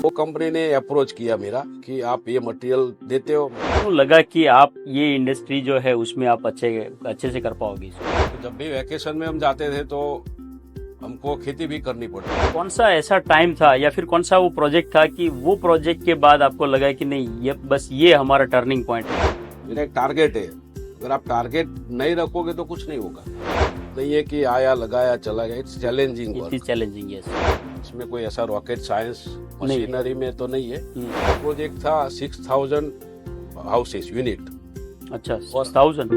वो कंपनी ने अप्रोच किया मेरा कि आप ये मटेरियल देते हो। तो लगा कि आप ये इंडस्ट्री जो है उसमें आप अच्छे से कर पाओगे इसको। तो जब भी वैकेशन में हम जाते थे तो हमको खेती भी करनी पड़ती। कौन सा ऐसा टाइम था या फिर कौन सा वो प्रोजेक्ट था कि वो प्रोजेक्ट के बाद आपको लगा कि नहीं ये बस ये हमारा टर्निंग पॉइंट है? मेरा एक टारगेट है, अगर आप टारगेट नहीं रखोगे तो कुछ नहीं होगा। नहीं है कि आया लगाया चला गया, it's challenging it is challenging, yes. इसमें कोई ऐसा रॉकेट साइंस मशीनरी में तो नहीं है। हम्म। प्रोजेक्ट था 6000 हाउसेस यूनिट। अच्छा, 6000।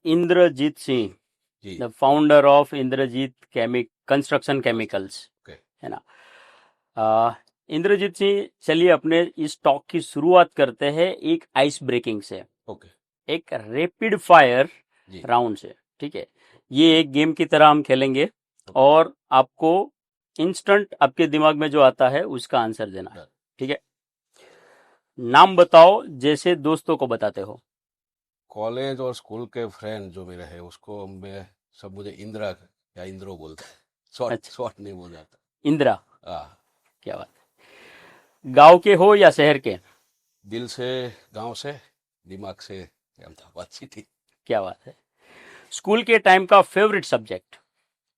Inderjit Singh, ji the founder of Inderjit construction chemicals, okay. है ना? इंद्रजीत सिंह, चलिए अपने इस टॉक की शुरुआत करते हैं एक आइस ब्रेकिंग से, ओके एक रैपिड फायर जी राउंड से। ठीक है, ये एक गेम की तरह हम खेलेंगे और आपको इंस्टेंट आपके दिमाग में जो आता है उसका आंसर देना है। ठीक है, नाम बताओ जैसे दोस्तों को बताते हो। कॉलेज और स्कूल के फ्रेंड जो मेरे हैं उसको मैं सब मुझे इंदिरा या इंद्रो बोलते हैं। शॉर्ट अच्छा, शॉर्ट नहीं बोल जाता। इंदिरा, हाँ, क्या बात है। गांव के हो या शहर के? दिल से गांव से, दिमाग से अहमदाबाद सिटी। क्या बात है। स्कूल के टाइम का फेवरेट सब्जेक्ट?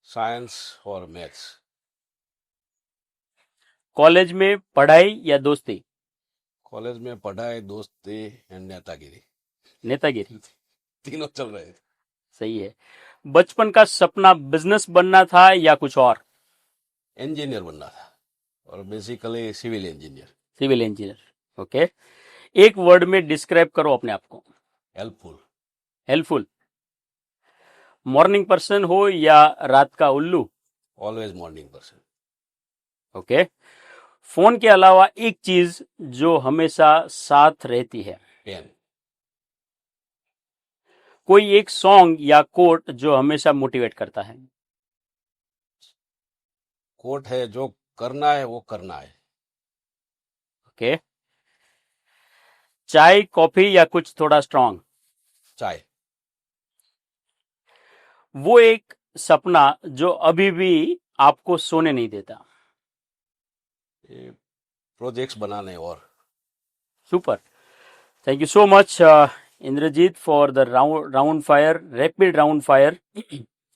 साइंस और मैथ्स। कॉलेज में पढ़ाई या दोस्ती? कॉलेज में पढ़ाई, दोस्ती एंड नेतागिरी, नेतागिरी, तीनों चल रहे थे। सही है। बचपन का सपना बिजनेस बनना था या कुछ और? इंजीनियर बनना था और basically civil engineer. Civil engineer, okay. एक वर्ड में डिस्क्राइब करो अपने आप को। हेल्पफुल। हेल्पफुल। मॉर्निंग पर्सन हो या रात का उल्लू? Always morning person. Okay. Phone के अलावा एक चीज जो हमेशा साथ रहती है? पेन। कोई एक सॉन्ग या कोट जो हमेशा मोटिवेट करता है? कोट है, जो करना है वो करना है। ओके। चाय, कॉफी या कुछ थोड़ा स्ट्रांग? चाय। वो एक सपना जो अभी भी आपको सोने नहीं देता? ये प्रोजेक्ट्स बनाने और super, thank you so much Indrajit for the round fire, rapid round fire.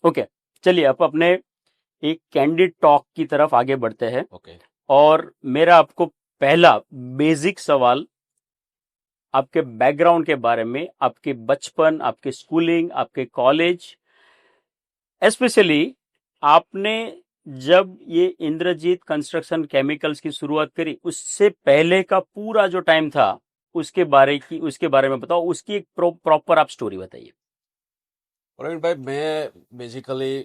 Okay, चलिए अब अपने एक कैंडिड टॉक की तरफ आगे बढ़ते हैं। ओके। और मेरा आपको पहला बेसिक सवाल आपके बैकग्राउंड के बारे में, आपके बचपन, आपके स्कूलिंग, आपके कॉलेज, स्पेशली आपने जब ये इंद्रजीत कंस्ट्रक्शन केमिकल्स की शुरुआत करी उससे पहले का पूरा जो टाइम था उसके बारे में बताओ। उसकी एक प्रॉपर आप स्टोरी बताइए। प्रवीण भाई, मैं बेसिकली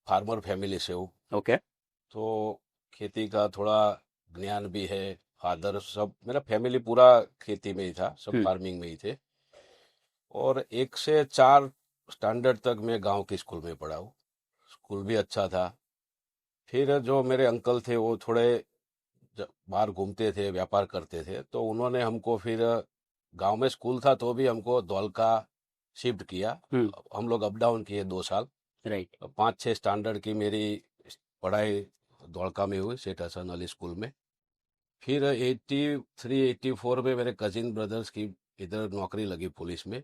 फार्मर फैमिली से हूँ। ओके। तो खेती का थोड़ा ज्ञान भी है। फादर, सब मेरा फैमिली पूरा खेती में ही था, सब हम्म। फार्मिंग में ही थे। और 1 से 4 स्टैंडर्ड तक मैं गांव के स्कूल में पढ़ा हूँ। स्कूल भी अच्छा था। फिर जो मेरे अंकल थे वो थोड़े बाहर घूमते थे, व्यापार करते थे, तो उन्होंने हमको फिर गांव में स्कूल था तो भी हमको धौलका शिफ्ट किया। हम्म। हम लोग अप डाउन किए 2 साल। राइट। 5-6 स्टैंडर्ड की मेरी पढ़ाई धौलका में हुई, सेठ हसन अली स्कूल में। फिर 83-84 में मेरे कजिन ब्रदर्स की इधर नौकरी लगी पुलिस में।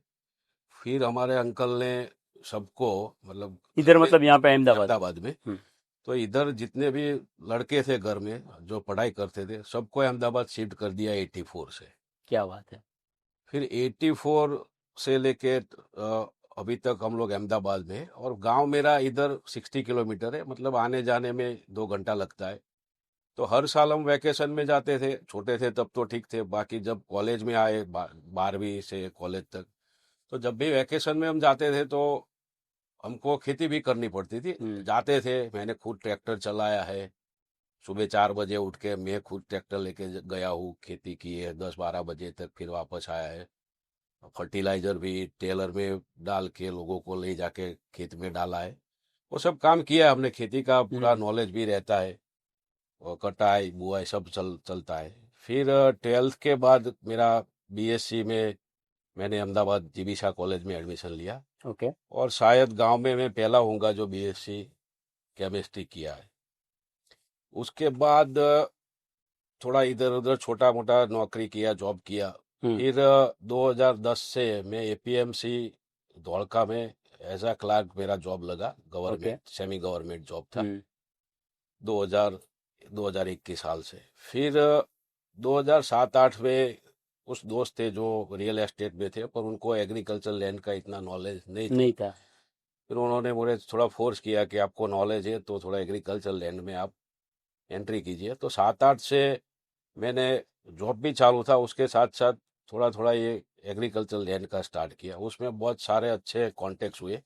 फिर हमारे अंकल ने सबको, मतलब इधर मतलब यहाँ पे अहमदाबाद? अहमदाबाद में, हम्म। तो इधर जितने भी लड़के थे घर में जो पढ़ाई करते थे सबको अहमदाबाद शिफ्ट कर दिया 84 से। क्या बात है। फिर 84 से लेके अभी तक हम लोग अहमदाबाद में हैं। और गांव मेरा इधर 60 किलोमीटर है, मतलब आने जाने में 2 घंटा लगता है। तो हर साल हम वैकेशन में जाते थे। छोटे थे तब तो ठीक थे, बाकी जब कॉलेज में आए 12वीं से कॉलेज तक, तो जब भी वैकेशन में हम जाते थे तो हमको खेती भी करनी पड़ती थी। हम्म। जाते थे, मैंने खुद ट्रैक्टर चलाया है। सुबह 4 बजे उठ के मैं खुद ट्रैक्टर लेके गया हूँ, खेती की है 10-12 बजे तक, फिर वापस आया है। फर्टिलाइजर भी टेलर में डाल के लोगों को ले जाके खेत में डाला है। वो सब काम किया है हमने, खेती का पूरा नॉलेज भी रहता है। और कटाई बुआई सब चलता है। फिर 12th के बाद मेरा बीएससी में मैंने अहमदाबाद जीबीशा कॉलेज में एडमिशन लिया। ओके। और शायद गांव में मैं पहला हूँगा जो बीएससी केमिस्ट्री किया है। उसके बाद थोड़ा इधर उधर छोटा मोटा नौकरी किया, जॉब किया। फिर 2010 से मैं एपीएमसी धौलका में एज अ क्लार्क मेरा जॉब लगा, गवर्नमेंट सेमी गवर्नमेंट जॉब था 2000 2021 साल से। फिर 2007-8 में कुछ दोस्त थे जो रियल एस्टेट में थे, पर उनको एग्रीकल्चर लैंड का इतना नॉलेज नहीं था। फिर उन्होंने मुझे थोड़ा फोर्स किया कि आपको नॉलेज है तो थोड़ा एग्रीकल्चर लैंड में आप एंट्री कीजिए। तो 7-8 से मैंने जॉब भी चालू था, उसके साथ साथ थोड़ा थोड़ा ये एग्रीकल्चर लैंड का स्टार्ट किया। उसमें बहुत सारे अच्छे कॉन्टेक्ट्स हुए।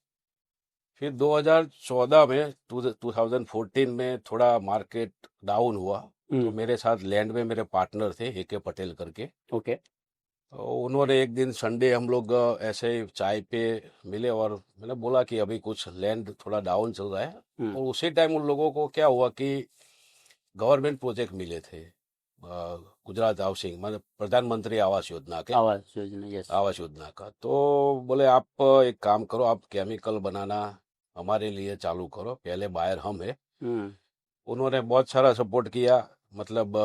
फिर 2014 में 2014 में थोड़ा मार्केट डाउन हुआ, तो मेरे साथ लैंड में मेरे पार्टनर थे ए के पटेल करके। तो उन्होंने एक दिन संडे हम लोग ऐसे ही चाय पे मिले और मैंने बोला कि अभी कुछ लैंड थोड़ा डाउन चल रहा है। और उसी टाइम उन लोगों को क्या हुआ कि गवर्नमेंट प्रोजेक्ट मिले थे गुजरात हाउसिंग, मतलब प्रधानमंत्री आवास योजना के, आवास योजना का। तो बोले आप एक काम करो, आप केमिकल बनाना हमारे लिए चालू करो, पहले बायर हम है। उन्होंने बहुत सारा सपोर्ट किया, मतलब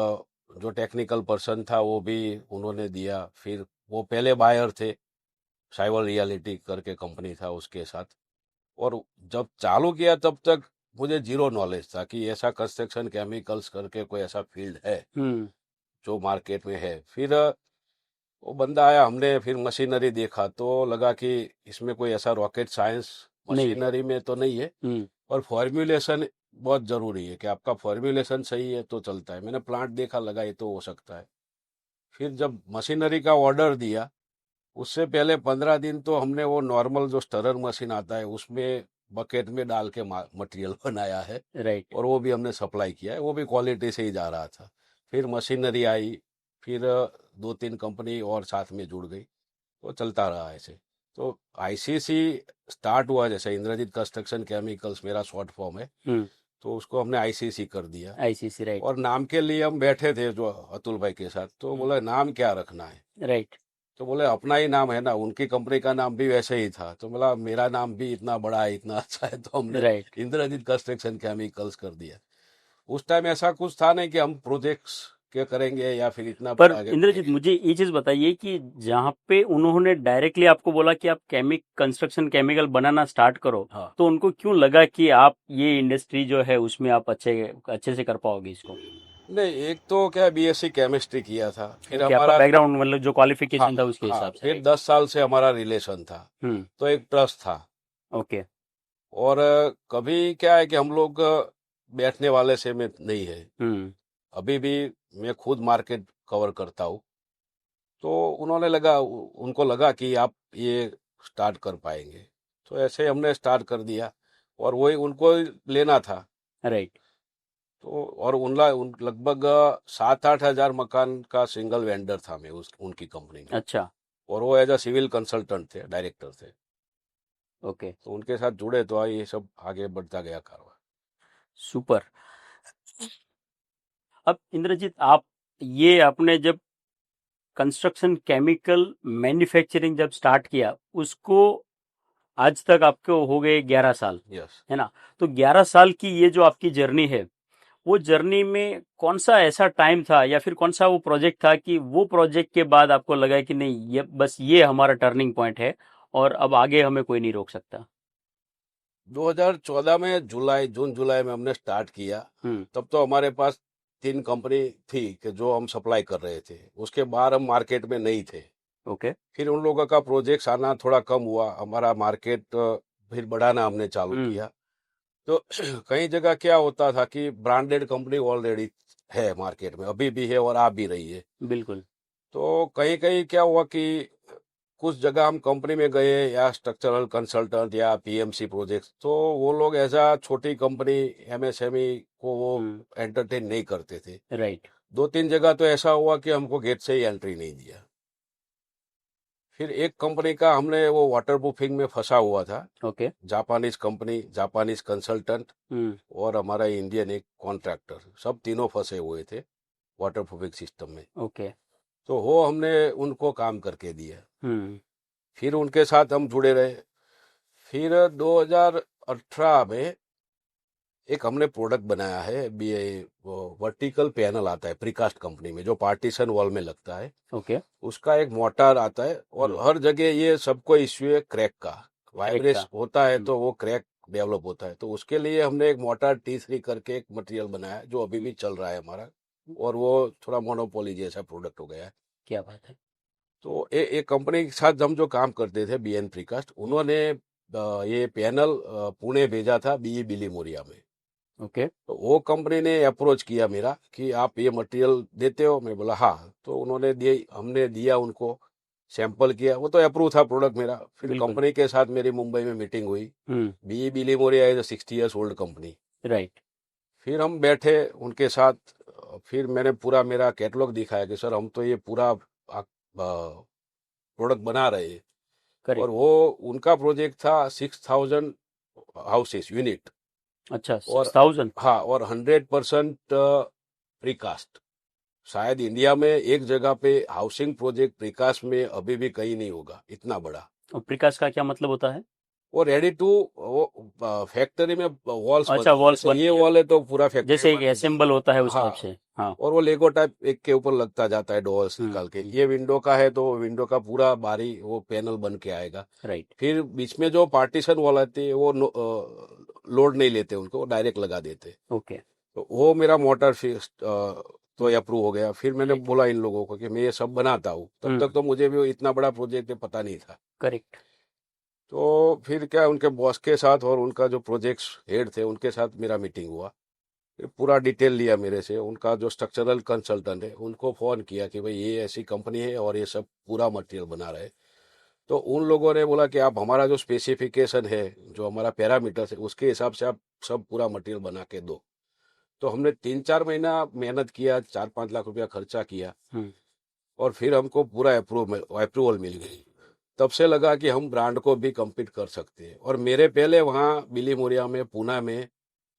जो टेक्निकल पर्सन था वो भी उन्होंने दिया। फिर वो पहले बायर थे, साइबर रियलिटी करके कंपनी था उसके साथ। और जब चालू किया तब तक मुझे जीरो नॉलेज था कि ऐसा कंस्ट्रक्शन केमिकल्स करके कोई ऐसा फील्ड है जो मार्केट में है। फिर वो बंदा आया, हमने फिर मशीनरी देखा तो लगा कि इसमें कोई ऐसा रॉकेट साइंस मशीनरी में तो नहीं है, और फॉर्म्यूलेशन बहुत जरूरी है कि आपका फॉर्म्यूलेशन सही है तो चलता है। मैंने प्लांट देखा, लगा ये तो हो सकता है। फिर जब मशीनरी का ऑर्डर दिया, उससे पहले 15 दिन तो हमने वो नॉर्मल जो स्टरर मशीन आता है उसमें बकेट में डाल के मटेरियल बनाया है। और वो भी हमने सप्लाई किया है, वो भी क्वालिटी से ही जा रहा था। फिर मशीनरी आई, फिर 2-3 कंपनी और साथ में जुड़ गई, तो चलता रहा ऐसे। तो आईसीसी स्टार्ट हुआ, जैसे इंद्रजीत कंस्ट्रक्शन केमिकल्स मेरा शॉर्ट फॉर्म है, तो उसको हमने आईसीसी कर दिया। आईसीसी, और नाम के लिए हम बैठे थे जो अतुल भाई के साथ, तो बोला नाम क्या रखना है। तो बोले अपना ही नाम है ना, उनकी कंपनी का नाम भी वैसे ही था। तो बोला मेरा नाम भी इतना बड़ा है, इतना अच्छा है, तो हमने इंद्रजीत कंस्ट्रक्शन केमिकल्स कर दिया। उस टाइम ऐसा कुछ था नहीं कि हम प्रोजेक्ट्स के करेंगे या फिर इतना। पर इंद्रजीत, मुझे ये चीज बताइए कि जहाँ पे उन्होंने डायरेक्टली आपको बोला कि आप कंस्ट्रक्शन केमिकल बनाना स्टार्ट करो, तो उनको क्यों लगा कि आप ये इंडस्ट्री जो है उसमें आप अच्छे से कर पाओगे इसको? नहीं, एक तो क्या बीएससी केमिस्ट्री किया था, फिर आपका हमारा बैकग्राउंड मतलब जो क्वालिफिकेशन था उसके हिसाब से। फिर 10 साल से हमारा रिलेशन था, तो एक ट्रस्ट था। ओके। और कभी क्या है कि हम लोग बैठने वाले से में नहीं है। अभी भी मैं खुद मार्केट कवर करता हूँ। तो उनको लगा कि आप ये स्टार्ट कर पाएंगे, तो ऐसे हमने स्टार्ट कर दिया। और वही उनको लेना था। तो और लगभग 7-8 हजार मकान का सिंगल वेंडर था मैं उनकी कंपनी में। अच्छा। और वो एज अ सिविल कंसल्टेंट थे, डायरेक्टर थे। ओके। तो उनके साथ जुड़े तो ये सब आगे बढ़ता गया कारोबार। सुपर। अब इंद्रजीत, आप ये आपने जब कंस्ट्रक्शन केमिकल मैन्युफैक्चरिंग जब स्टार्ट किया, उसको आज तक आपको हो गए 11 साल, है ना? तो 11 साल की ये जो आपकी जर्नी है, वो जर्नी में कौन सा ऐसा टाइम था या फिर कौन सा वो प्रोजेक्ट था कि वो प्रोजेक्ट के बाद आपको लगा कि नहीं, ये बस ये हमारा टर्निंग पॉइंट है और अब आगे हमें कोई नहीं रोक सकता? 2014 में जून जुलाई में हमने स्टार्ट किया। तब तो हमारे पास 3 कंपनी थी कि जो हम सप्लाई कर रहे थे, उसके बाद हम मार्केट में नहीं थे। ओके। फिर उन लोगों का प्रोजेक्ट आना थोड़ा कम हुआ, हमारा मार्केट फिर बढ़ाना हमने चालू किया। तो कई जगह क्या होता था कि ब्रांडेड कंपनी ऑलरेडी है मार्केट में, अभी भी है और आ भी रही है। बिल्कुल। तो कहीं कहीं क्या हुआ कि कुछ जगह हम कंपनी में गए या स्ट्रक्चरल कंसल्टेंट या पीएमसी प्रोजेक्ट, तो वो लोग ऐसा छोटी कंपनी एमएसएमई को वो एंटरटेन नहीं करते थे। 2-3 जगह तो ऐसा हुआ कि हमको गेट से ही एंट्री नहीं दिया। फिर एक कंपनी का हमने वो वाटर प्रूफिंग में फंसा हुआ था। Okay. Japanese company, Japanese consultant और हमारा इंडियन एक कॉन्ट्रैक्टर, सब तीनों फंसे हुए थे वाटर प्रूफिंग सिस्टम में। ओके। तो वो हमने उनको काम करके दिया। फिर उनके साथ हम जुड़े रहे। फिर 2018 में एक हमने प्रोडक्ट बनाया है बी वर्टिकल पैनल आता है प्रीकास्ट कंपनी में, जो पार्टीशन वॉल में लगता है। ओके। उसका एक मोटर आता है, और हर जगह ये सबको इश्यू है क्रैक का, वाइब्रेशन होता है तो वो क्रैक डेवलप होता है। तो उसके लिए हमने एक मोटर T3 करके एक मटेरियल बनाया है, जो अभी भी चल रहा है हमारा, और वो थोड़ा मोनोपोली जैसा प्रोडक्ट हो गया है। क्या बात है। तो एक कंपनी के साथ हम जो काम करते थे BN प्रीकास्ट, उन्होंने ये पैनल पुणे भेजा था BE बिलीमोरिया में। ओके। तो वो कंपनी ने अप्रोच किया मेरा कि आप ये मटेरियल देते हो। मैं बोला हाँ। तो उन्होंने दिए, हमने दिया उनको, सैंपल किया, वो तो अप्रूव था प्रोडक्ट मेरा। फिर बिल्कुल। कंपनी के साथ मेरी मुंबई में मीटिंग हुई। BE Bilimoria is 60 years old company. Right. फिर हम बैठे उनके साथ, फिर मैंने पूरा मेरा कैटलॉग दिखाया कि सर हम तो ये पूरा प्रोडक्ट बना रहे हैं। और करेक्ट। वो उनका प्रोजेक्ट था 6000 हाउसेस यूनिट, अच्छा, और 6000। हाँ, और 100% प्रीकास्ट। शायद इंडिया में एक जगह पे हाउसिंग प्रोजेक्ट प्रीकास्ट में अभी भी कहीं नहीं होगा इतना बड़ा। और प्रीकास्ट का क्या मतलब होता है? वो रेडी टू, वो फैक्ट्री में वॉल्स अच्छा, वॉल्स जैसे बन ये वॉल है तो पूरा फैक्ट्री जैसे एक में असेंबल होता है उस टाइप हाँ, से। हाँ। और वो लेगो टाइप एक के ऊपर लगता जाता है डोर्स निकाल के। ये विंडो का है तो विंडो का पूरा बारी वो पैनल बन के आएगा। राइट। फिर बीच में जो पार्टीशन वॉल आती है वो लोड नहीं लेते उनको, डायरेक्ट लगा देते। ओके। तो वो मेरा मोटर फिर तो अप्रूव हो गया। फिर मैंने बोला इन लोगों को कि मैं ये सब बनाता हूँ। तब तक तो मुझे भी इतना बड़ा प्रोजेक्ट पता नहीं था। करेक्ट। तो फिर क्या, उनके बॉस के साथ और उनका जो प्रोजेक्ट हेड थे उनके साथ मेरा मीटिंग हुआ। फिर पूरा डिटेल लिया मेरे से। उनका जो स्ट्रक्चरल कंसल्टेंट है उनको फ़ोन किया कि भाई ये ऐसी कंपनी है और ये सब पूरा मटेरियल बना रहे। तो उन लोगों ने बोला कि आप हमारा जो स्पेसिफिकेशन है, जो हमारा पैरामीटर्स है, उसके हिसाब से आप सब पूरा मटेरियल बना के दो। तो हमने 3-4 महीना मेहनत किया, 4-5 लाख रुपया खर्चा किया, और फिर हमको पूरा अप्रूवल मिल गई। तब से लगा कि हम ब्रांड को भी कम्पीट कर सकते हैं। और मेरे पहले वहाँ बिलीमोरिया में, पूना में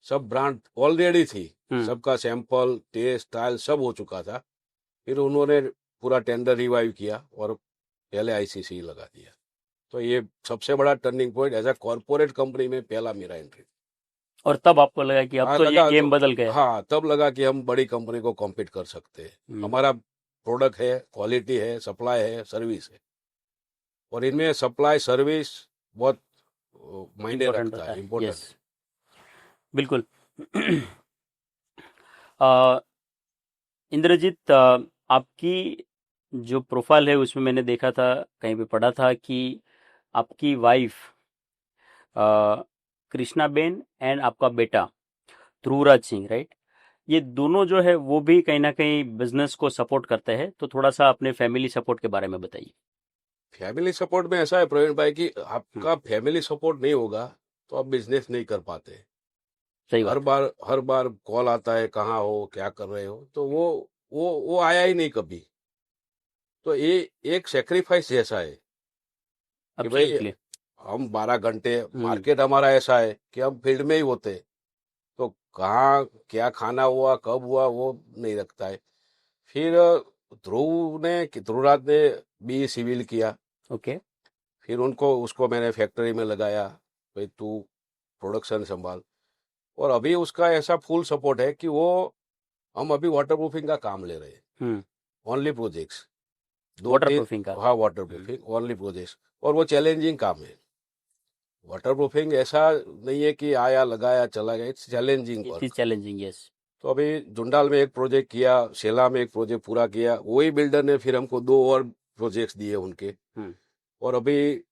सब ब्रांड ऑलरेडी थी, सबका सैंपल टेस्ट ट्रायल सब हो चुका था। फिर उन्होंने पूरा टेंडर रिवाइव किया और पहले ICC लगा दिया। तो ये सबसे बड़ा turning point as a corporate company में पहला मेरा एंट्री। और तब आपको लगा कि अब हाँ तो ये लगा, गेम बदल गया। हाँ तब लगा कि हम बड़ी कंपनी को कॉम्पीट कर सकते हैं। हमारा प्रोडक्ट है, क्वालिटी है, सप्लाई है, सर्विस है, और इनमें सप्लाई सर्विस बहुत मायने इम्पोर्टेंट रखता होता है, है। इम्पोर्टेंट यस, है। बिल्कुल। अ, इंद्रजीत, आपकी जो प्रोफाइल है उसमें मैंने देखा था, कहीं पे पढ़ा था कि आपकी वाइफ कृष्णा बेन एंड आपका बेटा ध्रुवराज सिंह, राइट, ये दोनों जो है वो भी कहीं ना कहीं बिजनेस को सपोर्ट करते हैं। तो थोड़ा सा अपने फैमिली सपोर्ट के बारे में बताइए। फैमिली सपोर्ट में ऐसा है प्रवीण भाई कि आपका फैमिली सपोर्ट नहीं होगा तो आप बिजनेस नहीं कर पाते। सही हर बात। बार हर बार कॉल आता है, कहाँ हो, क्या कर रहे हो, तो वो आया ही नहीं कभी। तो ये एक सेक्रीफाइस जैसा है कि भाई एब्सोल्युटली। हम 12 घंटे, मार्केट हमारा ऐसा है कि हम फील्ड में ही होते, तो कहाँ क्या खाना हुआ, कब हुआ, वो नहीं रखता है। फिर ध्रुवराज ने BE सिविल किया। ओके। फिर उनको उसको मैंने फैक्ट्री में लगाया, भाई तू प्रोडक्शन संभाल। और अभी उसका ऐसा फुल सपोर्ट है कि वो, हम अभी वाटर प्रूफिंग का काम ले रहे हैं, ओनली प्रोजेक्ट्स, दो वाटर तीन। प्रूफिंग का। हाँ, वाटर प्रूफिंग ओनली प्रोजेक्ट्स, और वो चैलेंजिंग काम है। वाटर प्रूफिंग ऐसा नहीं है कि आया लगाया चला गया, it's challenging it is work. Challenging, yes. तो अभी जुंडाल में एक प्रोजेक्ट किया, शेला में एक प्रोजेक्ट पूरा किया, वही बिल्डर ने फिर हमको 2 और प्रोजेक्ट्स दिए उनके। और अभी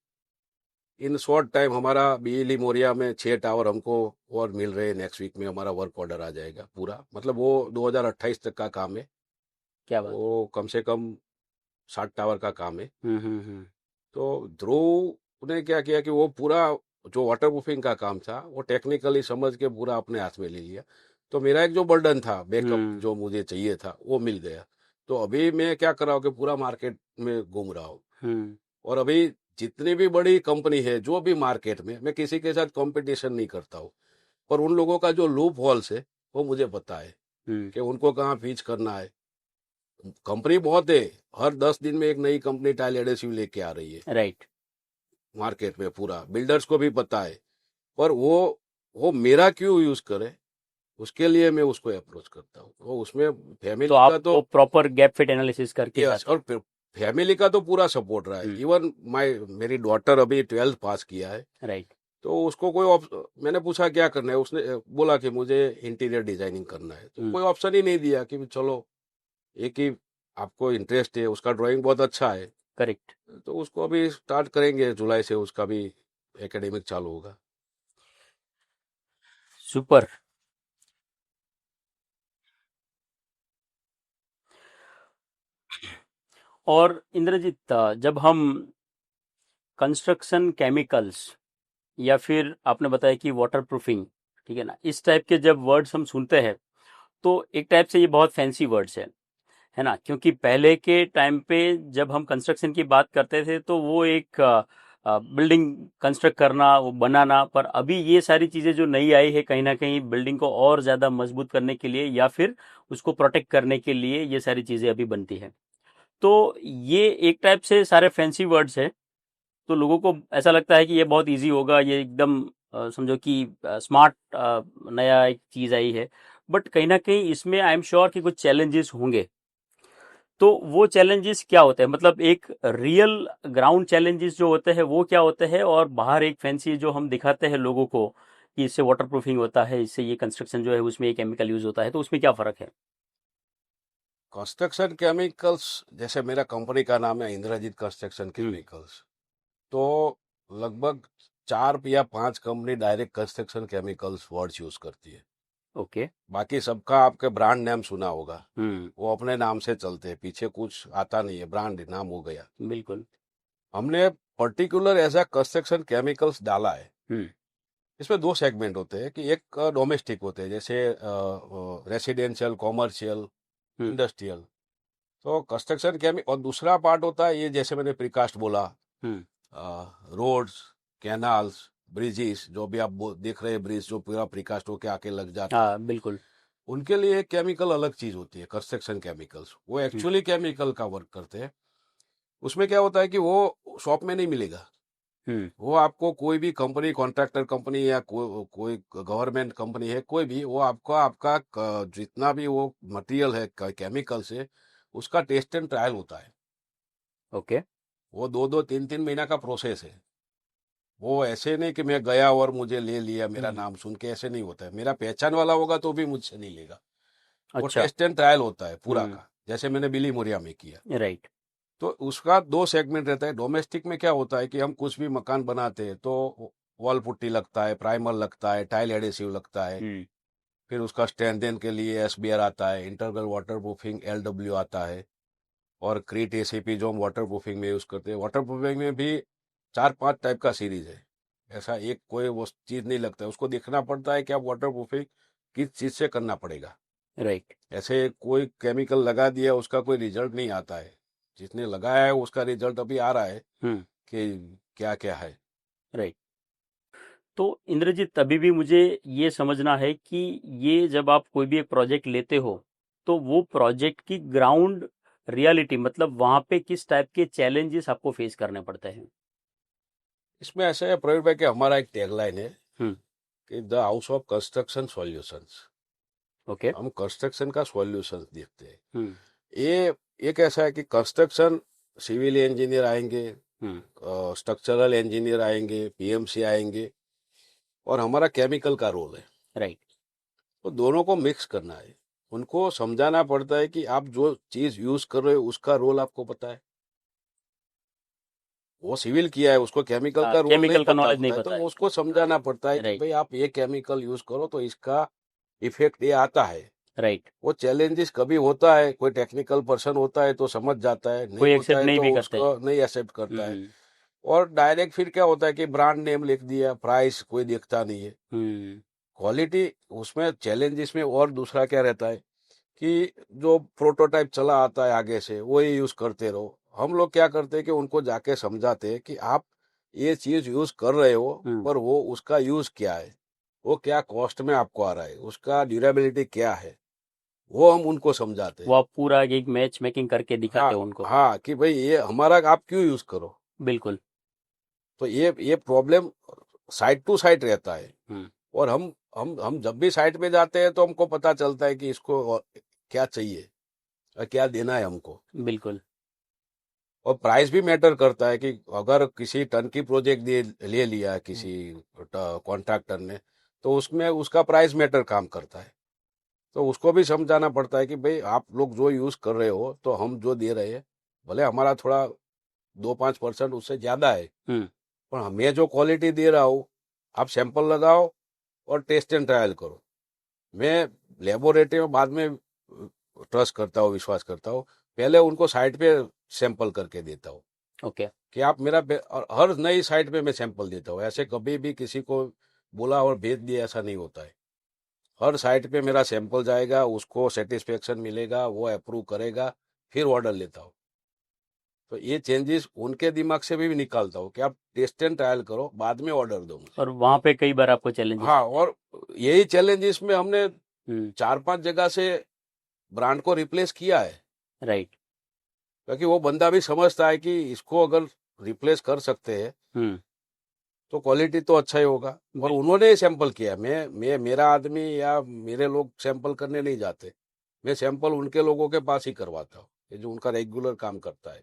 इन शॉर्ट टाइम हमारा BE मोरिया में 6 टावर हमको और मिल रहे हैं। नेक्स्ट वीक में हमारा वर्क ऑर्डर आ जाएगा पूरा, मतलब वो 2028 तक का काम है। क्या बात। वो कम से कम 60 टावर का काम है। हम्म। तो ध्रुव ने क्या किया कि वो पूरा जो वाटर प्रूफिंग का काम था वो टेक्निकली समझ के पूरा अपने हाथ में ले लिया। तो मेरा एक जो बर्डन था, बैकअप जो मुझे चाहिए था, वो मिल गया। तो अभी मैं क्या कर रहा हूँ कि पूरा मार्केट में घूम रहा हूँ। और अभी जितनी भी बड़ी कंपनी है जो भी मार्केट में, मैं किसी के साथ कंपटीशन नहीं करता हूँ, पर उन लोगों का जो लूप हॉल्स है वो मुझे पता है कि उनको कहाँ पीच करना है। कंपनी बहुत है, हर 10 दिन में एक नई कंपनी टाइल एडेसिव लेके आ रही है राइट। मार्केट में, पूरा बिल्डर्स को भी पता है। पर वो मेरा क्यों यूज करे, उसके लिए मैं उसको अप्रोच करता हूँ। तो उसमें तो फैमिली आप का तो वो प्रॉपर गैप फिट एनालिसिस करके यस, जाते और फैमिली का तो पूरा सपोर्ट रहा है। हैं। इवन मेरी डॉटर अभी 12th पास किया है, राइट। तो उसको मैंने पूछा क्या करना है, उसने बोला कि मुझे इंटीरियर डिजाइनिंग करना है। तो कोई ऑप्शन ही नहीं दिया कि चलो एक ही आपको इंटरेस्ट है, उसका ड्राइंग बहुत अच्छा है, करेक्ट। तो उसको अभी स्टार्ट करेंगे, जुलाई से उसका भी एकेडमिक चालू होगा। सुपर। और इंद्रजीत, जब हम कंस्ट्रक्शन केमिकल्स या फिर आपने बताया कि वाटर प्रूफिंग, ठीक है ना, इस टाइप के जब वर्ड्स हम सुनते हैं तो एक टाइप से ये बहुत फैंसी वर्ड्स है ना, क्योंकि पहले के टाइम पे जब हम कंस्ट्रक्शन की बात करते थे तो वो एक बिल्डिंग कंस्ट्रक्ट करना, वो बनाना, पर अभी ये सारी चीजें जो नई आई है कहीं ना कहीं बिल्डिंग को और ज्यादा मजबूत करने के लिए या फिर उसको प्रोटेक्ट करने के लिए ये सारी चीजें अभी बनती है। तो ये एक टाइप से सारे फैंसी वर्ड्स है, तो लोगों को ऐसा लगता है कि ये बहुत इजी होगा, ये एकदम समझो कि स्मार्ट नया एक चीज आई है, बट कहीं ना कहीं इसमें आई एम श्योर कि कुछ चैलेंजेस होंगे। तो वो चैलेंजेस क्या होते हैं, मतलब एक रियल ग्राउंड चैलेंजेस जो होते हैं वो क्या होते हैं, और बाहर एक फैंसी जो हम दिखाते हैं लोगों को कि इससे वाटर प्रूफिंग होता है, इससे ये कंस्ट्रक्शन जो है उसमें ये केमिकल यूज होता है, तो उसमें क्या फर्क है? कंस्ट्रक्शन केमिकल्स, जैसे मेरा कंपनी का नाम है इंद्रजीत कंस्ट्रक्शन हम्म। केमिकल्स, तो लगभग 4 या 5 company direct construction chemicals words use करती है। ओके। बाकी सबका आपके ब्रांड नेम सुना होगा, हम्म। वो अपने नाम से चलते हैं, पीछे कुछ आता नहीं है, ब्रांड नाम हो गया। बिल्कुल। हमने पर्टिकुलर ऐसा कंस्ट्रक्शन केमिकल्स डाला है। हम्म। इसमें 2 सेगमेंट होते हैं, कि एक डोमेस्टिक होते हैं, जैसे रेसिडेंशियल, कॉमर्शियल, हम्म। इंडस्ट्रियल। तो कंस्ट्रक्शन केमिकल, और दूसरा पार्ट होता है ये, जैसे मैंने प्रीकास्ट बोला, हम्म। रोड्स, कैनाल्स, ब्रिजेस, जो भी आप देख रहे हैं ब्रिज जो पूरा प्रीकास्ट होके आके लग जाते हैं, हाँ बिल्कुल। उनके लिए एक केमिकल अलग चीज होती है, कंस्ट्रक्शन केमिकल्स। वो हम्म। एक्चुअली केमिकल का वर्क करते हैं। उसमें क्या होता है कि वो शॉप में नहीं मिलेगा। हम्म। वो आपको कोई भी कंपनी, कॉन्ट्रैक्टर कंपनी या कोई गवर्नमेंट कंपनी है, कोई भी, वो आपको आपका जितना भी वो मटेरियल है केमिकल से, उसका टेस्ट एंड ट्रायल होता है। ओके। वो 2-2, 3-3 महीना का प्रोसेस है। वो ऐसे नहीं कि मैं गया और मुझे ले लिया, मेरा हम्म। नाम सुन के, ऐसे नहीं होता है। मेरा पहचान वाला होगा तो भी मुझसे नहीं लेगा। वो अच्छा। टेस्ट एंड ट्रायल होता है पूरा हम्म। का, जैसे मैंने बिली मोरिया में किया। राइट। तो उसका 2 सेगमेंट रहता है। डोमेस्टिक में क्या होता है कि हम कुछ भी मकान बनाते हैं तो वॉल पुट्टी लगता है, प्राइमर लगता है, टाइल एडेसिव लगता है, हम्म। फिर उसका स्ट्रेंथन के लिए एसबीआर आता है, इंटरनल वाटर प्रूफिंग एलडब्ल्यू आता है, और क्रीट एसीपी जो हम वाटर प्रूफिंग में यूज करते हैं। वाटर प्रूफिंग में भी 4-5 टाइप का सीरीज है। ऐसा एक कोई वो चीज नहीं लगता है, उसको देखना पड़ता है कि आप वाटर प्रूफिंग किस चीज से करना पड़ेगा। राइट। ऐसे कोई केमिकल लगा दिया, उसका कोई रिजल्ट नहीं आता है। जिसने लगाया है उसका रिजल्ट अभी आ रहा है हम्म। कि क्या क्या है। राइट। तो इंद्रजीत, अभी भी मुझे ये समझना है कि ये जब आप कोई भी एक प्रोजेक्ट लेते हो तो वो प्रोजेक्ट की ग्राउंड रियलिटी, मतलब वहां पे किस टाइप के चैलेंजेस आपको फेस करने पड़ते हैं? इसमें ऐसा है प्रवीण भाई कि हमारा एक टैगलाइन है हम्म। कि the house of construction solutions. Okay. हम कंस्ट्रक्शन का सॉल्यूशन देखते हैं। हम्म। ये एक ऐसा है कि कंस्ट्रक्शन, सिविल इंजीनियर आएंगे, हम्म। स्ट्रक्चरल इंजीनियर आएंगे, पीएमसी आएंगे, और हमारा केमिकल का रोल है। राइट। तो दोनों को मिक्स करना है। उनको समझाना पड़ता है कि आप जो चीज यूज कर रहे हो उसका रोल आपको पता है। वो सिविल किया है, उसको केमिकल का रोल नहीं केमिकल का पता नॉलेज नहीं होता है, तो पता है। उसको समझाना पड़ता है कि राइट। भाई आप ये केमिकल यूज करो तो इसका इफेक्ट ये आता है। राइट। वो चैलेंजेस कभी होता है, कोई टेक्निकल पर्सन होता है तो समझ जाता है, नहीं कोई होता एक्सेप्ट है नहीं तो भी करते। उसको नहीं एक्सेप्ट करता है। हम्म। और डायरेक्ट फिर क्या होता है कि ब्रांड नेम लिख दिया, प्राइस कोई देखता नहीं है, हम्म। क्वालिटी। उसमें चैलेंजेस में और दूसरा क्या रहता है कि जो प्रोटोटाइप चला आता है आगे से वही यूज करते रहो। हम लोग क्या करते हैं कि उनको जाके समझाते हैं कि आप ये चीज यूज कर रहे हो, हम्म। पर वो उसका यूज क्या है, वो क्या कॉस्ट में आपको आ रहा है, उसका ड्यूरेबिलिटी क्या है, वो हम उनको समझाते वो हैं। आप पूरा एक मैच मेकिंग करके हाँ, दिखाते हो उनको। हाँ, कि भाई ये हमारा आप क्यों यूज करो। बिल्कुल। तो ये प्रॉब्लम साइड टू साइड रहता है। हम्म। और हम जब भी साइट पे जाते हैं तो हमको पता चलता है कि इसको क्या चाहिए और क्या देना है हमको। बिल्कुल। और प्राइस भी मैटर करता है कि अगर किसी टन की प्रोजेक्ट ले लिया है किसी कॉन्ट्रैक्टर ने, तो उसमें उसका प्राइस मैटर काम करता है। तो उसको भी समझाना पड़ता है कि भाई आप लोग जो यूज कर रहे हो, तो हम जो दे रहे हैं भले हमारा थोड़ा 2-5% उससे ज्यादा है, हम्म। पर मैं जो क्वालिटी दे रहा हूँ, आप सैंपल लगाओ और टेस्ट एंड ट्रायल करो। मैं लेबोरेटरी में बाद में ट्रस्ट करता हूँ, विश्वास करता हूँ। पहले उनको साइट पे सैंपल करके देता हूँ ओके। कि आप मेरा और हर नई साइट पे मैं सैंपल देता हूँ। ऐसे कभी भी किसी को बोला और भेज दिया ऐसा नहीं होता है। हर साइट पे मेरा सैंपल जाएगा, उसको सेटिस्फेक्शन मिलेगा, वो अप्रूव करेगा, फिर ऑर्डर लेता हूँ। तो ये चेंजेस उनके दिमाग से भी निकालता हूँ कि आप टेस्ट एंड ट्रायल करो, बाद में ऑर्डर दो मुझे। और वहां पे कई बार आपको चैलेंजेस हाँ, आते और यही चैलेंजेस में हमने हैं। 4-5 जगह से ब्रांड को रिप्लेस किया है, राइट। क्योंकि वो बंदा भी समझता है कि इसको अगर रिप्लेस कर सकते हैं हम्म। तो क्वालिटी तो अच्छा ही होगा। और उन्होंने सैंपल किया। मैं मेरा आदमी या मेरे लोग सैंपल करने नहीं जाते, मैं सैंपल उनके लोगों के पास ही करवाता हूँ, ये जो उनका रेगुलर काम करता है।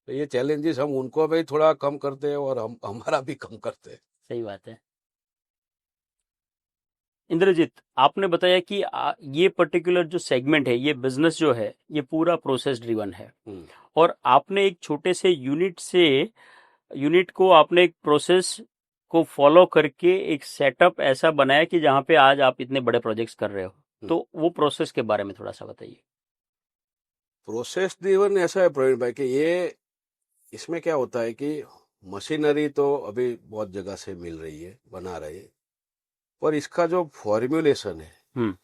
तो ये चैलेंजेस हम उनको भी थोड़ा कम करते हैं और हम हमारा भी कम करते हैं। सही बात है। इंद्रजीत, आपने बताया कि ये पर्टिकुलर जो सेगमेंट है, ये बिजनेस जो है, ये पूरा प्रोसेस ड्रिवन है। हम्म। और आपने एक छोटे से यूनिट को आपने एक प्रोसेस को फॉलो करके एक सेटअप ऐसा बनाया कि जहां पे आज आप इतने बड़े प्रोजेक्ट्स कर रहे हो। तो वो प्रोसेस के बारे में थोड़ा सा बताइए। प्रोसेस ड्रिवन ऐसा है प्रवीण भाई कि ये इसमें क्या होता है कि मशीनरी तो अभी बहुत जगह से मिल रही है, बना रहे हैं, पर इसका जो फॉर्म्यूलेशन है हम्म।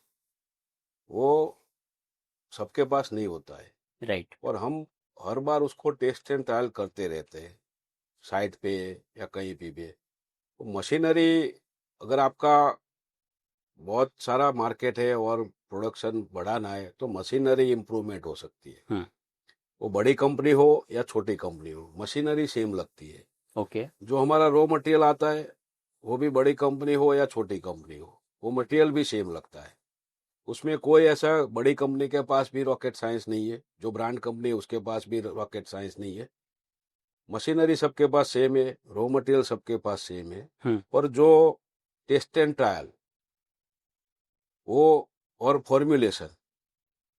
वो सबके पास नहीं होता है। राइट। और हम हर बार उसको टेस्ट एंड ट्रायल करते रहते हैं, साइट पे या कहीं भी। तो मशीनरी, अगर आपका बहुत सारा मार्केट है और प्रोडक्शन बढ़ाना है, तो मशीनरी इम्प्रूवमेंट हो सकती है। हम्म। वो बड़ी कंपनी हो या छोटी कंपनी हो, मशीनरी सेम लगती है। ओके। जो हमारा रॉ मटेरियल आता है, वो भी बड़ी कंपनी हो या छोटी कंपनी हो, वो मटेरियल भी सेम लगता है। उसमें कोई ऐसा बड़ी कंपनी के पास भी रॉकेट साइंस नहीं है, जो ब्रांड कंपनी है उसके पास भी रॉकेट साइंस नहीं है। मशीनरी सबके पास सेम है, रॉ मटेरियल सबके पास सेम है। हम्म। पर जो टेस्ट एंड ट्रायल वो और फॉर्म्यूलेशन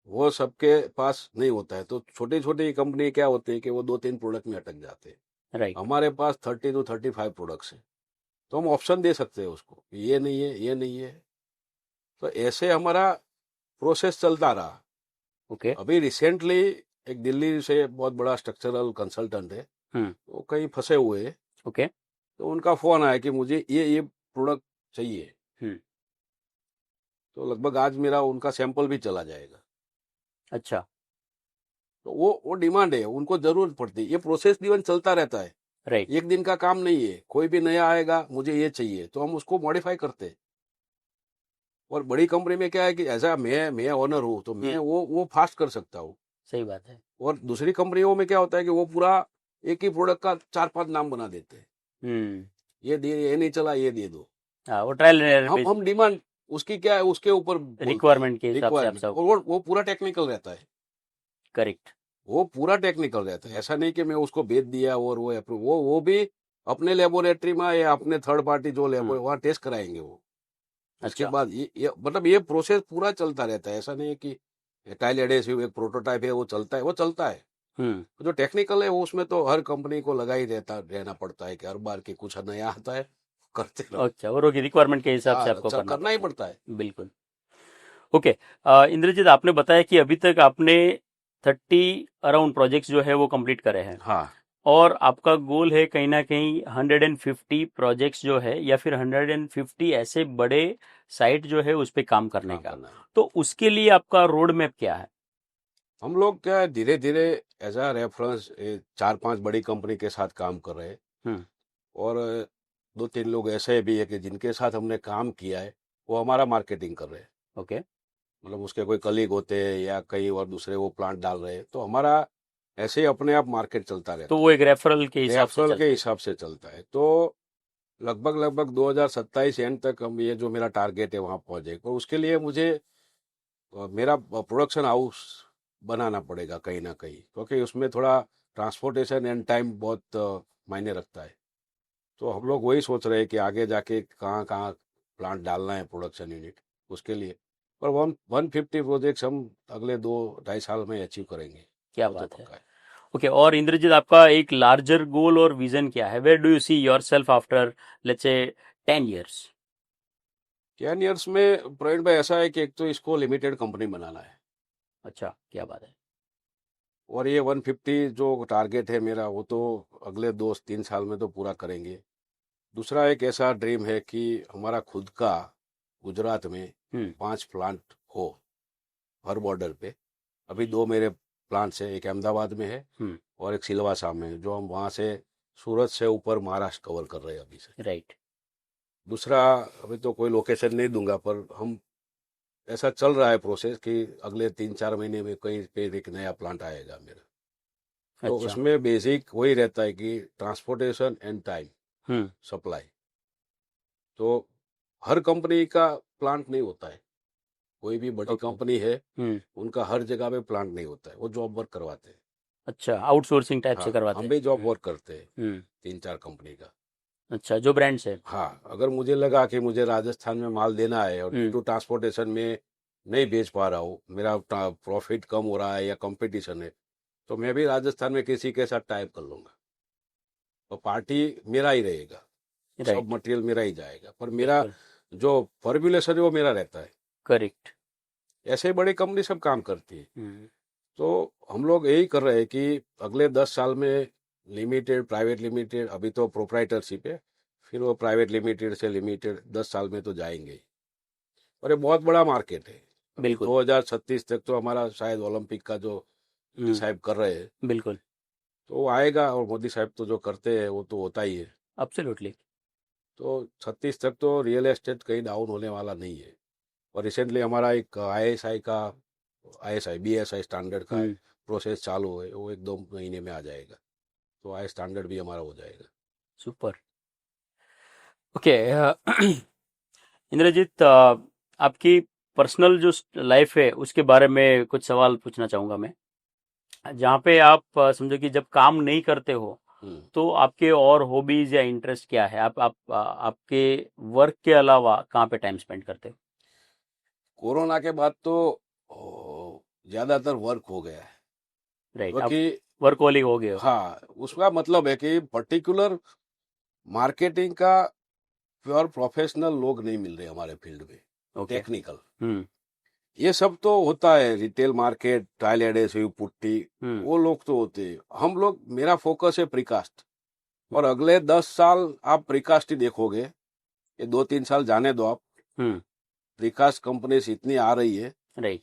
वो सबके पास नहीं होता है। तो छोटी छोटी कंपनी क्या होती है कि वो 2-3 प्रोडक्ट में अटक जाते हैं। राइट। हमारे पास 30 to 35 प्रोडक्ट्स हैं, तो हम ऑप्शन दे सकते हैं उसको, ये नहीं है, ये नहीं है। तो ऐसे हमारा प्रोसेस चलता रहा। ओके। अभी रिसेंटली एक दिल्ली से बहुत बड़ा स्ट्रक्चरल कंसल्टेंट है, हम्म। वो कहीं फंसे हुए हैं। ओके। तो उनका फोन आया कि मुझे ये प्रोडक्ट चाहिए। हम्म। तो लगभग आज मेरा उनका सैंपल भी चला जाएगा। अच्छा। तो वो डिमांड है, उनको जरूरत पड़ती है। ये प्रोसेस जीवन चलता रहता है, राइट। एक दिन का काम नहीं है। कोई भी नया आएगा, मुझे ये चाहिए, तो हम उसको मॉडिफाई करते हैं। और बड़ी कंपनी में क्या है कि ऐसा मैं ओनर हूँ, तो मैं वो फास्ट कर सकता हूँ। सही बात है। और दूसरी कंपनियों में क्या होता है कि वो पूरा एक ही प्रोडक्ट का 4-5 नाम बना देते हैं। हम्म। ये नहीं चला, ये दे दो। हाँ, वो ट्रायल एंड एरर बेस्ड हम डिमांड उसकी क्या है उसके ऊपर बोलते हैं, रिक्वायरमेंट के हिसाब से आप रिक्वायरमेंट। सब। और वो पूरा टेक्निकल रहता है। करेक्ट। वो पूरा टेक्निकल रहता है। ऐसा नहीं कि मैं उसको भेज दिया और वो अप्रूव, वो भी अपने लेबोरेटरी में या अपने थर्ड पार्टी जो लेबोरेटरी वहाँ टेस्ट कराएंगे वो। उसके अच्छा। बाद ये मतलब ये प्रोसेस पूरा चलता रहता है। ऐसा नहीं है कि टाइल एडेसिव एक प्रोटोटाइप है वो चलता है, वो चलता है। जो टेक्निकल है वो उसमें तो हर कंपनी को लगा ही रहना पड़ता है कि हर बार के कुछ नया आता है, करते रहो। अच्छा, वो रिक्वायरमेंट के हिसाब से आपको अच्छा, करना करना ही पड़ता है। बिल्कुल। ओके। इंद्रजीत, आपने बताया कि अभी तक आपने 30 अराउंड प्रोजेक्ट्स जो है वो कंप्लीट करे हैं। हाँ, और आपका गोल है कहीं ना कहीं 150 प्रोजेक्ट्स जो है या फिर 150 ऐसे बड़े साइट जो है उस पे काम करने काम का। करना है। तो उसके लिए आपका रोड मैप क्या है? हम लोग क्या है, धीरे धीरे एज अ रेफरेंस 4-5 बड़ी कंपनी के साथ काम कर रहे हैं। हम्म। और 2-3 लोग ऐसे भी है कि जिनके साथ हमने काम किया है, वो हमारा मार्केटिंग कर रहे हैं। ओके। मतलब उसके कोई कलीग होते हैं या कई और दूसरे वो प्लांट डाल रहे हैं, तो हमारा ऐसे ही अपने आप मार्केट चलता तो रहता वो एक रेफरल के है। हिसाब से रेफरल के चलता है। हिसाब से चलता है। तो लगभग लगभग 2027 एंड तक हम ये जो मेरा टारगेट है वहाँ पहुँचे, और उसके लिए मुझे मेरा प्रोडक्शन हाउस बनाना पड़ेगा कहीं ना कहीं, क्योंकि उसमें थोड़ा ट्रांसपोर्टेशन एंड टाइम बहुत मायने रखता है। तो हम लोग वही सोच रहे हैं कि आगे जाके कहाँ कहाँ प्लांट डालना है, प्रोडक्शन यूनिट, उसके लिए। पर 150 प्रोजेक्ट्स हम अगले 2-2.5 साल में अचीव करेंगे, क्या वो तो बात है। पक्का है। ओके, और इंद्रजीत आपका एक लार्जर गोल और विजन क्या है? Where do you see yourself after let's say 10 years? 10 years में प्रवीण भाई ऐसा है कि एक तो इसको लिमिटेड कंपनी बनाना है, अच्छा, क्या बात है। और ये 150 जो टारगेट है मेरा, वो तो अगले 2-3 साल में तो पूरा करेंगे। दूसरा एक ऐसा ड्रीम है कि हमारा खुद का गुजरात में हम्म 5 प्लांट हो, हर बॉर्डर पे। अभी 2 मेरे प्लांट्स हैं, एक अहमदाबाद में है हम्म और एक सिलवासा में है, जो हम वहाँ से सूरत से ऊपर महाराष्ट्र कवर कर रहे हैं अभी से। राइट। दूसरा, अभी तो कोई लोकेशन नहीं दूंगा, पर हम ऐसा चल रहा है प्रोसेस कि अगले 3-4 महीने में कहीं पे एक नया प्लांट आएगा मेरा। तो अच्छा। उसमें बेसिक वही रहता है कि transportation and time hmm supply. तो हर कंपनी का प्लांट नहीं होता है, कोई भी बड़ी ओके। कंपनी है हम्म उनका हर जगह पे प्लांट नहीं होता है, वो जॉब वर्क करवाते हैं। अच्छा, आउटसोर्सिंग टाइप से हाँ, करवाते हम हैं। भी जॉब वर्क करते हैं हम्म 3-4 कंपनी का। अच्छा, जो ब्रांड्स है। हाँ, अगर मुझे लगा कि मुझे राजस्थान में माल देना है और ड्यू हम्म टू ट्रांसपोर्टेशन में नहीं बेच पा रहा हूँ, मेरा प्रॉफिट कम हो रहा है या कंपटीशन है, तो मैं भी राजस्थान में किसी के साथ टाइप कर लूंगा, और पार्टी मेरा ही रहेगा, सब राइट। मटेरियल मेरा ही जाएगा, पर मेरा बिल्कुल। जो फॉर्मुलेशन है वो मेरा रहता है। करेक्ट। ऐसे ही बड़ी कंपनी सब काम करती है। हम्म तो हम लोग यही कर रहे हैं कि अगले 10 साल में लिमिटेड, प्राइवेट लिमिटेड, अभी तो प्रोप्राइटरशिप है, फिर वो प्राइवेट लिमिटेड से लिमिटेड 10 साल में तो जाएंगे ही। और ये बहुत बड़ा मार्केट है। अभी बिल्कुल। 2036 तक तो हमारा शायद ओलंपिक का जो मोदी हम्म साहब कर रहे हैं, बिल्कुल। तो वो आएगा, और मोदी साहब तो जो करते हैं वो तो होता ही है। एब्सोल्युटली। तो 36 तक तो रियल एस्टेट कहीं डाउन होने वाला नहीं है। और रिसेंटली हमारा एक आईएसआई का, आईएसआई बीएसआई स्टैंडर्ड का हम्म प्रोसेस चालू है, वो 1-2 महीने में आ जाएगा, तो आई स्टैंडर्ड भी हमारा हो जाएगा। सुपर। ओके। इंद्रजीत, आपकी पर्सनल जो लाइफ है उसके बारे में कुछ सवाल पूछना चाहूंगा मैं। जहाँ पे आप समझो कि जब काम नहीं करते हो हम्म। तो आपके और हॉबीज या इंटरेस्ट क्या है? आपके वर्क के अलावा कहाँ पे टाइम स्पेंड करते हो? कोरोना के बाद तो ज्यादातर वर्क हो गया है, राइट, आप क्योंकि वर्कहोलिक हो गए हो। हाँ, उसका मतलब है कि पर्टिकुलर मार्केटिंग का प्योर प्रोफेशनल लोग नहीं मिल रहे हमारे फील्ड में, ओके। टेक्निकल। हम्म ये सब तो होता है, retail market, tile adhesive, putty, hmm वो लोग तो होते हैं। हम लोग, मेरा फोकस है प्रीकास्ट, और अगले 10 साल आप प्रीकास्ट ही देखोगे। ये 2-3 साल जाने दो आप, हम्म प्रीकास्ट कंपनी इतनी आ रही है, राइट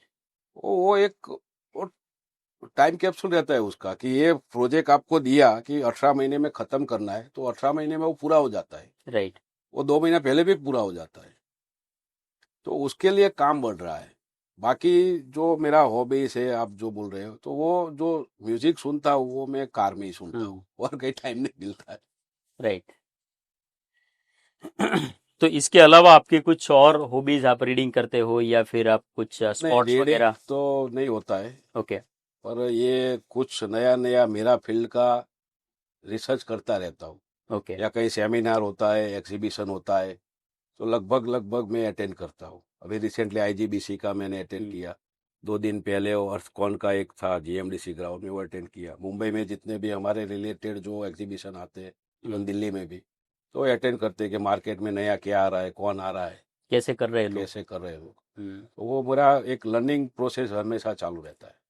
वो एक वो टाइम कैप्सूल रहता है उसका, कि ये प्रोजेक्ट आपको दिया कि 18 महीने में खत्म करना है, तो 18 महीने में वो पूरा हो जाता है। राइट। वो 2 महीना पहले भी पूरा हो जाता है। तो उसके लिए काम बढ़ रहा है। बाकी जो मेरा हॉबीज है, आप जो बोल रहे हो, तो वो जो म्यूजिक सुनता हूँ वो मैं कार में ही सुनता हूँ, और कहीं टाइम नहीं मिलता है। राइट। तो इसके अलावा आपके कुछ और हॉबीज, आप रीडिंग करते हो या फिर आप कुछ नहीं, स्पोर्ट्स रीडिंग वगैरह? तो नहीं होता है, ओके। पर ये कुछ नया नया मेरा फील्ड का रिसर्च करता रहता हूँ, ओके। या कहीं सेमिनार होता है, एग्जीबिशन होता है, तो लगभग लगभग मैं अटेंड करता हूँ। अभी रिसेंटली आईजीबीसी का मैंने अटेंड हम्म किया। 2 दिन पहले वो अर्थकॉन का एक था जीएमडीसी ग्राउंड में, वो अटेंड किया। मुंबई में जितने भी हमारे रिलेटेड जो एग्जीबिशन आते हैं, इवन हम्म दिल्ली में भी, तो अटेंड करते हैं कि मार्केट में नया क्या आ रहा है, कौन आ रहा है, कैसे कर रहे हैं लोग? कैसे कर रहे हैं लोग। हम्म तो वो मेरा एक लर्निंग प्रोसेस हमेशा चालू रहता है।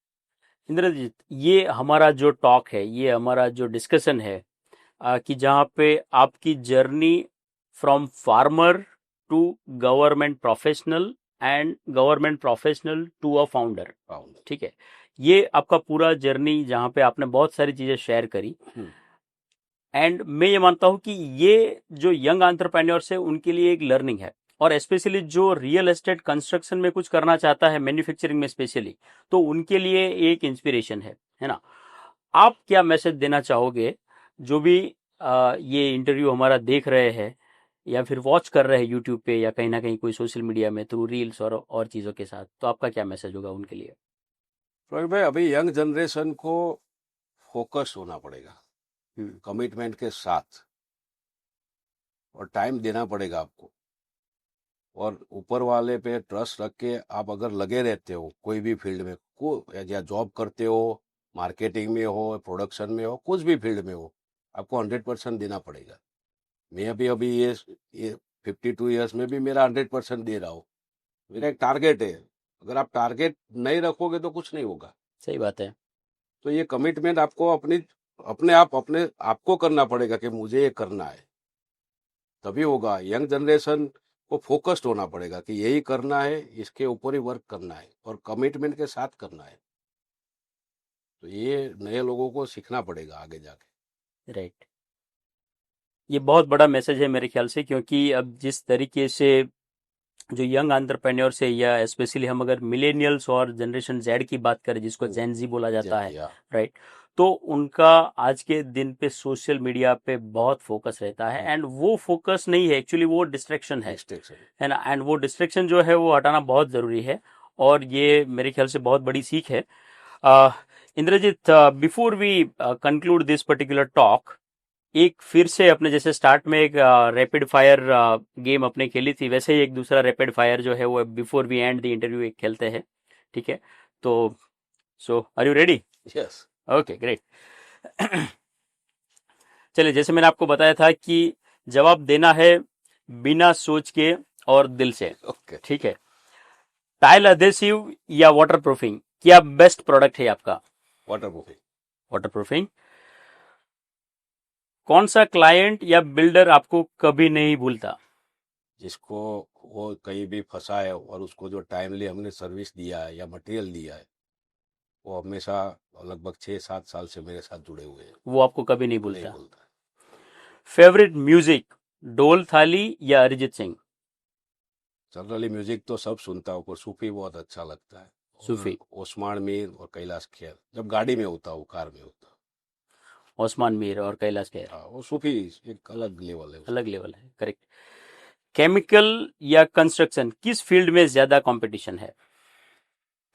इंद्रजीत, ये हमारा जो टॉक है, ये हमारा जो डिस्कशन है, कि जहाँ पे आपकी journey from farmer to government professional and government professional to a founder, founder. ठीक है, ये आपका पूरा जर्नी जहाँ पे आपने बहुत सारी चीजें शेयर करी। हम्म। एंड मैं ये मानता हूँ कि ये जो यंग एंटरप्रेन्योर्स है उनके लिए एक लर्निंग है, और स्पेशली जो रियल एस्टेट कंस्ट्रक्शन में कुछ करना चाहता है, मैन्युफैक्चरिंग में स्पेशली, तो उनके लिए एक इंस्पिरेशन है ना? आप क्या मैसेज देना चाहोगे जो भी ये इंटरव्यू हमारा देख रहे हैं, या फिर वॉच कर रहे हैं यूट्यूब पे या कहीं ना कहीं कोई सोशल मीडिया में थ्रू रील्स और चीज़ों के साथ, तो आपका क्या मैसेज होगा उनके लिए? प्रवीण भाई, अभी यंग जनरेशन को फोकस होना पड़ेगा, हम्म, कमिटमेंट के साथ, और टाइम देना पड़ेगा आपको, और ऊपर वाले पे ट्रस्ट रख के आप अगर लगे रहते हो कोई भी फील्ड में, को या जॉब करते हो, मार्केटिंग में हो, प्रोडक्शन में हो, कुछ भी फील्ड में हो, आपको 100% देना पड़ेगा। मैं अभी अभी ये 52 ईयर्स में भी मेरा 100% दे रहा हूँ। मेरा एक टारगेट है, अगर आप टारगेट नहीं रखोगे तो कुछ नहीं होगा। सही बात है। तो ये कमिटमेंट आपको अपने आपको करना पड़ेगा कि मुझे ये करना है, तभी होगा। यंग जनरेशन को फोकस्ड होना पड़ेगा कि यही करना है, इसके ऊपर ही वर्क करना है और कमिटमेंट के साथ करना है। तो ये नए लोगों को सीखना पड़ेगा आगे जाके। राइट, ये बहुत बड़ा मैसेज है मेरे ख्याल से, क्योंकि अब जिस तरीके से जो यंग एंटरप्रेन्योर्स है, या स्पेशली हम अगर मिलेनियल्स और जनरेशन जेड की बात करें जिसको जेन जी बोला जाता है, या राइट, तो उनका आज के दिन पे सोशल मीडिया पे बहुत फोकस रहता है, एंड वो फोकस नहीं है एक्चुअली, वो डिस्ट्रैक्शन डिस्ट्रैक्शन। है ना, एंड वो डिस्ट्रैक्शन जो है वो हटाना बहुत ज़रूरी है, और ये मेरे ख्याल से बहुत बड़ी सीख है। Indrajit, before we conclude this particular talk, एक फिर से अपने जैसे स्टार्ट में एक रैपिड फायर गेम अपने खेली थी, वैसे ही एक दूसरा रैपिड फायर जो है वो before we end the interview एक खेलते हैं, ठीक है? तो so are you ready? Yes. Okay, great. चलिए, जैसे मैंने आपको बताया था कि जवाब देना है बिना सोच के और दिल से, ओके। ठीक है? टाइल अधेसिव या वाटर प्रूफिंग, क्या बेस्ट प्रोडक्ट है आपका? Water proofing. Water proofing. कौन सा क्लाइंट या बिल्डर आपको कभी नहीं भूलता? जिसको वो कहीं भी फंसा है और उसको जो टाइमली हमने सर्विस दिया है या मटेरियल दिया है, वो हमेशा लगभग 6-7 साल से मेरे साथ जुड़े हुए हैं। वो आपको कभी नहीं नहीं भूलता। बोलता। फेवरेट म्यूजिक, ढोल थाली या अरिजीत सिंह? जनरली म्यूजिक तो सब सुनता हूँ, पर सूफी बहुत अच्छा लगता है। सूफी। और ओस्मान मीर और कैलाश खेर, जब गाड़ी में होता हूँ, कार में होता हूँ। ओस्मान मीर और कैलाश खेर। हाँ, वो सूफी एक अलग लेवल है अलग उसका। लेवल है, करेक्ट। केमिकल या कंस्ट्रक्शन, किस फील्ड में ज्यादा कंपटीशन है?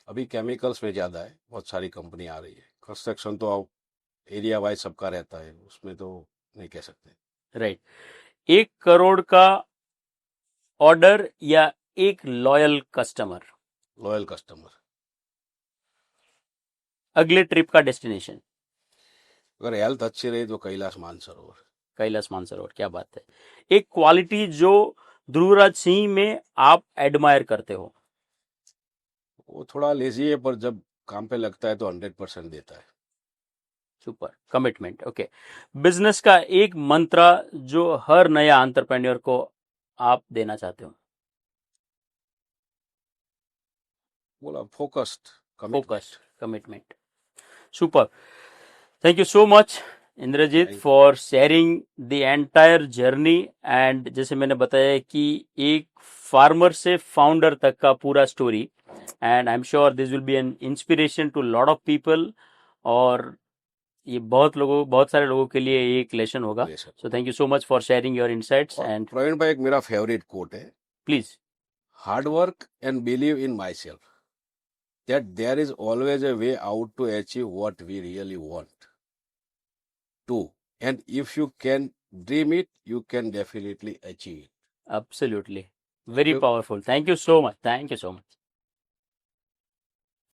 अभी केमिकल्स में ज्यादा है, बहुत सारी कंपनी आ रही है। कंस्ट्रक्शन तो एरिया वाइज सबका रहता है, उसमें तो नहीं कह सकते। राइट। 1 करोड़ का ऑर्डर या एक लॉयल कस्टमर? Loyal customer. अगले ट्रिप का डेस्टिनेशन? अगर हेल्थ अच्छी रही तो कैलाश मानसरोवर। कैलाश मानसरोवर, क्या बात है। एक क्वालिटी जो ध्रुवराज सिंह में आप एडमायर करते हो? वो थोड़ा लेजी है, पर जब काम पे लगता है तो 100% देता है। Super, commitment, okay. बिजनेस का एक मंत्र जो हर नया एंटरप्रेन्योर को आप देना चाहते हो? बोला focused, focus, commitment. Commitment. Super. Thank you so much Indrajit thank you. For sharing the entire journey, and जैसे मैंने बताया कि एक फार्मर से फाउंडर तक का पूरा story, and I am sure this will be an inspiration to lot of people, और ये बहुत सारे लोगों के लिए एक लेसन होगा। Lesson. So thank you so much for sharing your insights, और एंड प्रवीण भाई, एक मेरा फेवरेट कोट है। Please. Hard work and believe in my self, that there is always a way out to achieve what we really want to, and if you can dream it, you can definitely achieve it. Absolutely. Thank Very you. powerful. Thank you so much. Thank you so much.